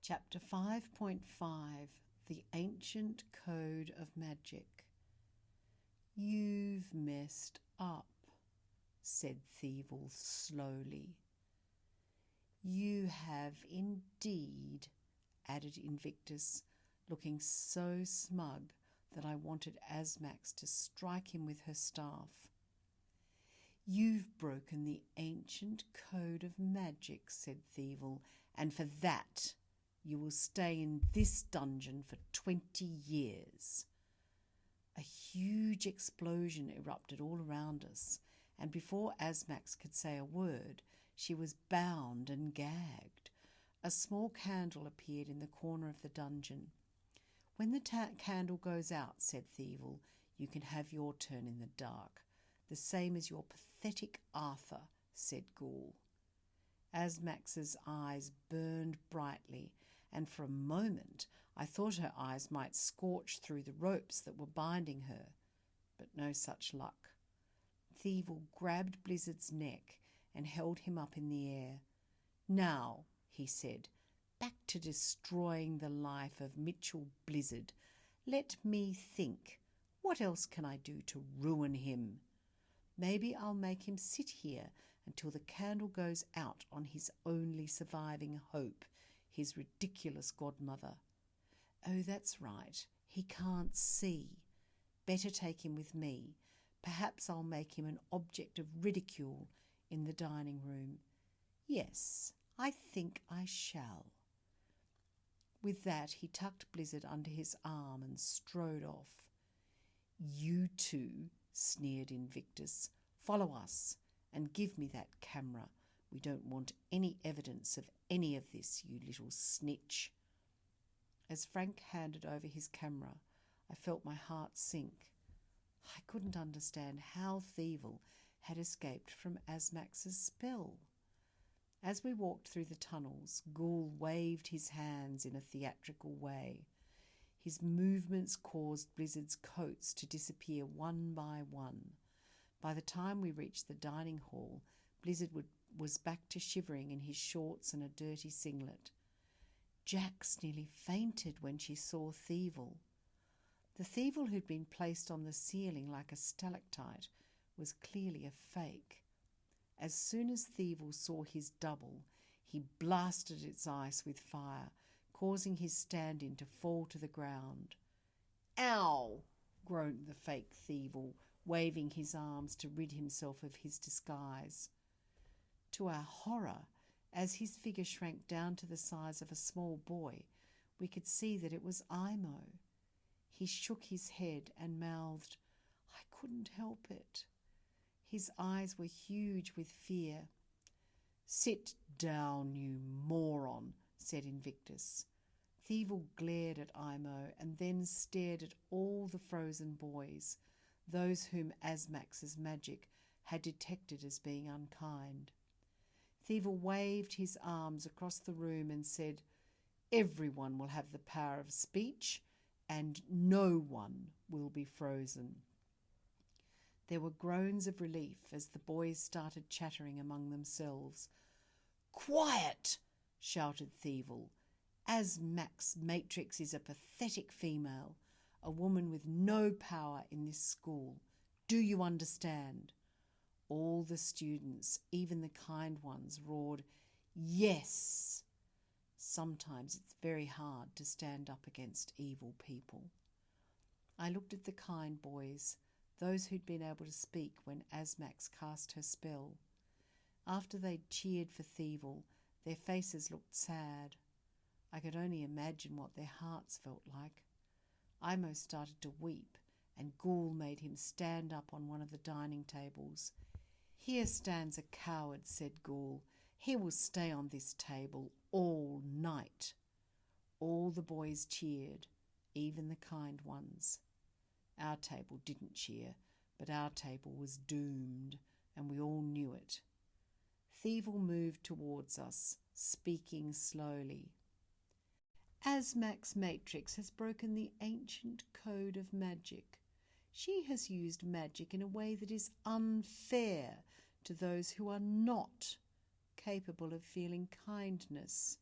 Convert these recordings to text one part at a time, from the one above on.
Chapter 5.5 The Ancient Code of Magic. "You've messed up," said Theevil slowly. "You have indeed," added Invictus, looking so smug that I wanted Asmax to strike him with her staff. "You've broken the ancient code of magic," said Theevil, "and for that you will stay in this dungeon for 20 years. A huge explosion erupted all around us, and before Asmax could say a word, she was bound and gagged. A small candle appeared in the corner of the dungeon. "When the candle goes out," said Theevil, "you can have your turn in the dark, the same as your pathetic Arthur," said Ghoul. Asmax's eyes burned brightly, and for a moment I thought her eyes might scorch through the ropes that were binding her, but no such luck. Theevil grabbed Blizzard's neck and held him up in the air. "Now," he said, "back to destroying the life of Mitchell Blizzard. Let me think. What else can I do to ruin him? Maybe I'll make him sit here until the candle goes out on his only surviving hope, his ridiculous godmother. Oh, that's right, he can't see. Better take him with me. Perhaps I'll make him an object of ridicule in the dining room. Yes, I think I shall." With that, he tucked Blizzard under his arm and strode off. "You two," sneered Invictus, "follow us and give me that camera. We don't want any evidence of any of this, you little snitch." As Frank handed over his camera, I felt my heart sink. I couldn't understand how Theevil had escaped from Asmax's spell. As we walked through the tunnels, Ghoul waved his hands in a theatrical way. His movements caused Blizzard's coats to disappear one by one. By the time we reached the dining hall, Blizzard was back to shivering in his shorts and a dirty singlet. Jax nearly fainted when she saw Theevil. The Theevil who'd been placed on the ceiling like a stalactite was clearly a fake. As soon as Theevil saw his double, he blasted its ice with fire, causing his stand-in to fall to the ground. "Ow!" groaned the fake Theevil, waving his arms to rid himself of his disguise. To our horror, as his figure shrank down to the size of a small boy, we could see that it was Imo. He shook his head and mouthed, "I couldn't help it." His eyes were huge with fear. "Sit down, you moron," said Invictus. Theevil glared at Imo and then stared at all the frozen boys, those whom Asmax's magic had detected as being unkind. Theevil waved his arms across the room and said, "Everyone will have the power of speech, and no one will be frozen." There were groans of relief as the boys started chattering among themselves. "Quiet!" shouted Theevil. "Asmax Matrix is a pathetic female, a woman with no power in this school. Do you understand?" All the students, even the kind ones, roared, "Yes!" Sometimes it's very hard to stand up against evil people. I looked at the kind boys, those who'd been able to speak when Asmax cast her spell. After they'd cheered for Theevil, their faces looked sad. I could only imagine what their hearts felt like. Imo started to weep, and Ghoul made him stand up on one of the dining tables. "Here stands a coward," said Ghoul. "He will stay on this table all night." All the boys cheered, even the kind ones. Our table didn't cheer, but our table was doomed, and we all knew it. Theevil moved towards us, speaking slowly. "Asmax Matrix has broken the ancient code of magic. She has used magic in a way that is unfair to those who are not capable of feeling kindness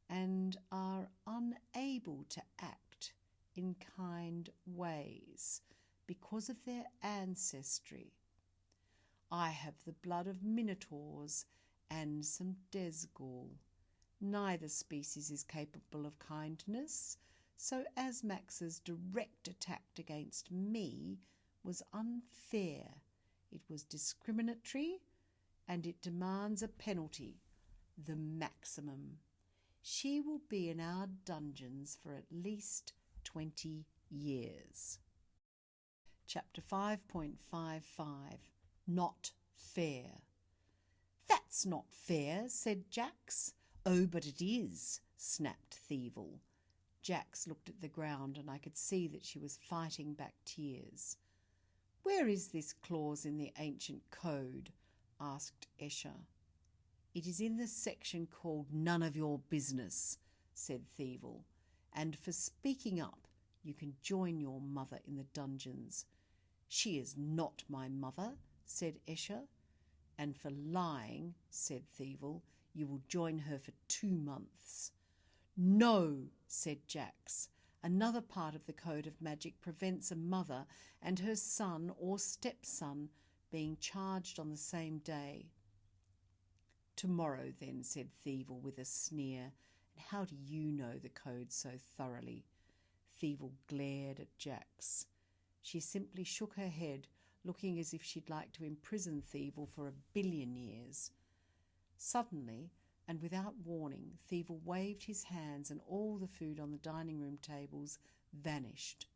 and are to act in kind ways because of their ancestry. I have the blood of minotaurs and some Desgul. Neither species is capable of kindness, so Asmax's direct attack against me was unfair. It was discriminatory, and it demands a penalty, the maximum. She will be in our dungeons for at least 20 years. Chapter 5.55. Not fair. That's not fair, said Jax. Oh, but it is, snapped Theevil. Jax looked at the ground, and I could see that she was fighting back tears. Where is this clause in the ancient code? Asked Escher. It is in the section called None of Your Business, said Theevil, and for speaking up you can join your mother in the dungeons. She is not my mother, said Escher, and for lying, said Theevil, you will join her for 2 months. No, said Jax. Another part of the Code of Magic prevents a mother and her son or stepson being charged on the same day. Tomorrow, then, said Theevil with a sneer. And how do you know the code so thoroughly? Theevil glared at Jax. She simply shook her head, looking as if she'd like to imprison Theevil for 1,000,000,000 years. Suddenly, and without warning, Theevil waved his hands and all the food on the dining room tables vanished.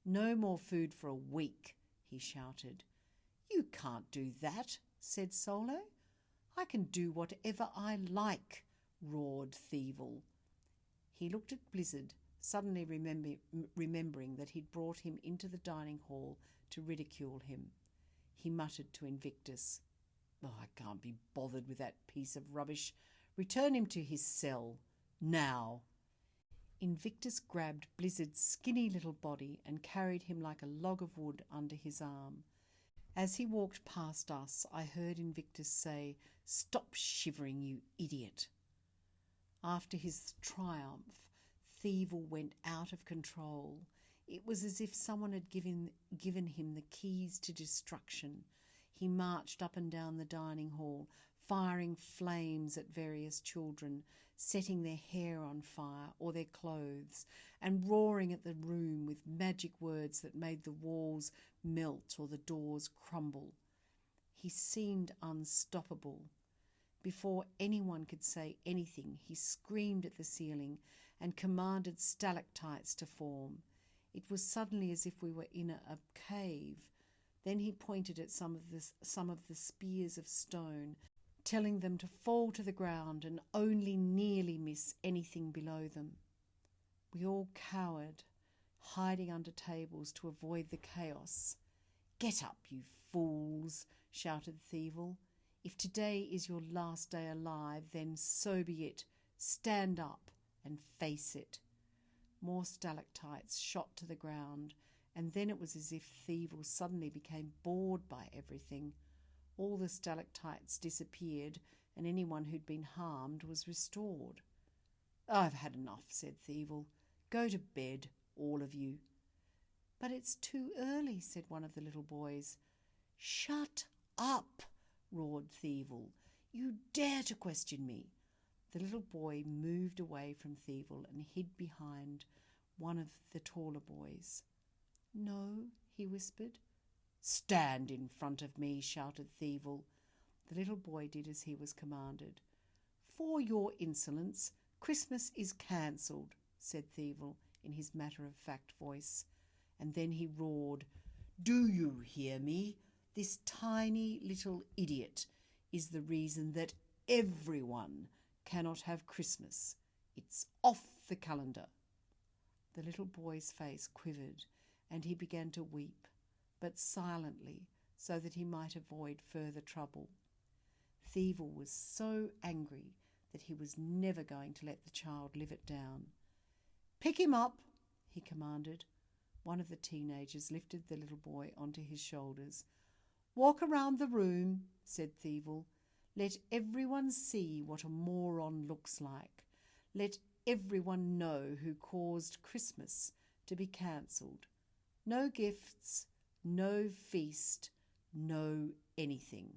No more food for a week, he shouted. You can't do that, said Solo. I can do whatever I like, roared Theevil. He looked at Blizzard, suddenly remembering that he'd brought him into the dining hall to ridicule him. He muttered to Invictus, Oh, I can't be bothered with that piece of rubbish. Return him to his cell. Now. Invictus grabbed Blizzard's skinny little body and carried him like a log of wood under his arm. As he walked past us, I heard Invictus say, Stop shivering, you idiot. After his triumph, Theevil went out of control. It was as if someone had given him the keys to destruction. He marched up and down the dining hall, firing flames at various children, setting their hair on fire or their clothes, and roaring at the room with magic words that made the walls melt or the doors crumble. He seemed unstoppable. Before anyone could say anything, he screamed at the ceiling and commanded stalactites to form. It was suddenly as if we were in a cave. Then he pointed at some of the spears of stone, telling them to fall to the ground and only nearly miss anything below them. We all cowered, hiding under tables to avoid the chaos. Get up, you fools, shouted Theevil. If today is your last day alive, then so be it. Stand up and face it. More stalactites shot to the ground, and then it was as if Theevil suddenly became bored by everything. All the stalactites disappeared, and anyone who'd been harmed was restored. I've had enough, said Theevil. Go to bed, all of you. But it's too early, said one of the little boys. Shut up, roared Theevil. You dare to question me. The little boy moved away from Theevil and hid behind one of the taller boys. No, he whispered. Stand in front of me, shouted Theevil. The little boy did as he was commanded. For your insolence, Christmas is cancelled, said Theevil in his matter-of-fact voice. And then he roared, Do you hear me? This tiny little idiot is the reason that everyone cannot have Christmas. It's off the calendar. The little boy's face quivered, and he began to weep, but silently, so that he might avoid further trouble. Theevil was so angry that he was never going to let the child live it down. Pick him up, he commanded. One of the teenagers lifted the little boy onto his shoulders. Walk around the room, said Theevil. Let everyone see what a moron looks like. Let everyone know who caused Christmas to be cancelled. No gifts, no feast, no anything.